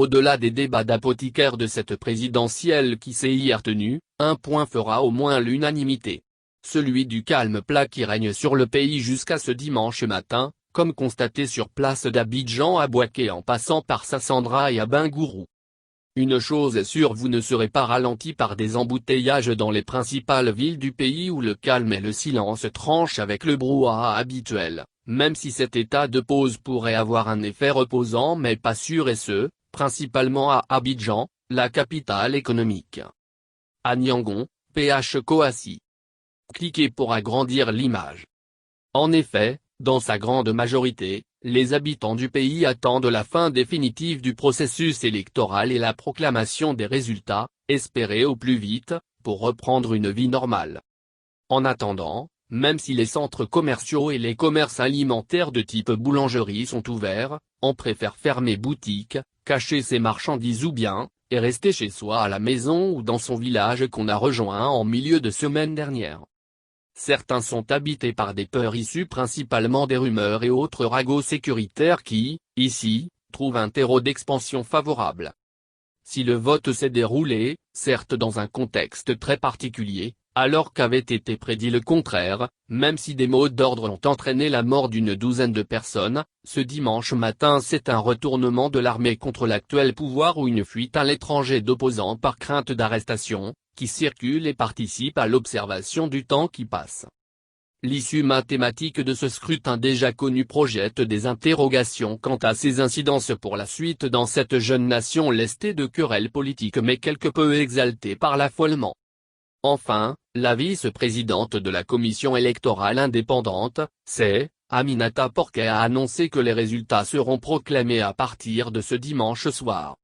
Au-delà des débats d'apothicaires de cette présidentielle qui s'est hier tenue, un point fera au moins l'unanimité. Celui du calme plat qui règne sur le pays jusqu'à ce dimanche matin, comme constaté sur place d'Abidjan à Bouaké en passant par Sassandra et à Bingourou. Une chose est sûre, vous ne serez pas ralenti par des embouteillages dans les principales villes du pays où le calme et le silence tranchent avec le brouhaha habituel, même si cet état de pause pourrait avoir un effet reposant mais pas sûr, et ce, principalement à Abidjan, la capitale économique. À Niangon, PH Coassi. Cliquez pour agrandir l'image. En effet, dans sa grande majorité, les habitants du pays attendent la fin définitive du processus électoral et la proclamation des résultats, espérés au plus vite, pour reprendre une vie normale. En attendant, même si les centres commerciaux et les commerces alimentaires de type boulangerie sont ouverts, on préfère fermer boutique, cacher ses marchandises ou bien, et rester chez soi à la maison ou dans son village qu'on a rejoint en milieu de semaine dernière. Certains sont habités par des peurs issues principalement des rumeurs et autres ragots sécuritaires qui, ici, trouvent un terreau d'expansion favorable. Si le vote s'est déroulé, certes dans un contexte très particulier, alors qu'avait été prédit le contraire, même si des mots d'ordre ont entraîné la mort d'une douzaine de personnes, ce dimanche matin c'est un retournement de l'armée contre l'actuel pouvoir ou une fuite à l'étranger d'opposants par crainte d'arrestation, qui circulent et participent à l'observation du temps qui passe. L'issue mathématique de ce scrutin déjà connu projette des interrogations quant à ses incidences pour la suite dans cette jeune nation lestée de querelles politiques mais quelque peu exaltée par l'affolement. Enfin, la vice-présidente de la commission électorale indépendante, c'est, Aminata Porquet, a annoncé que les résultats seront proclamés à partir de ce dimanche soir.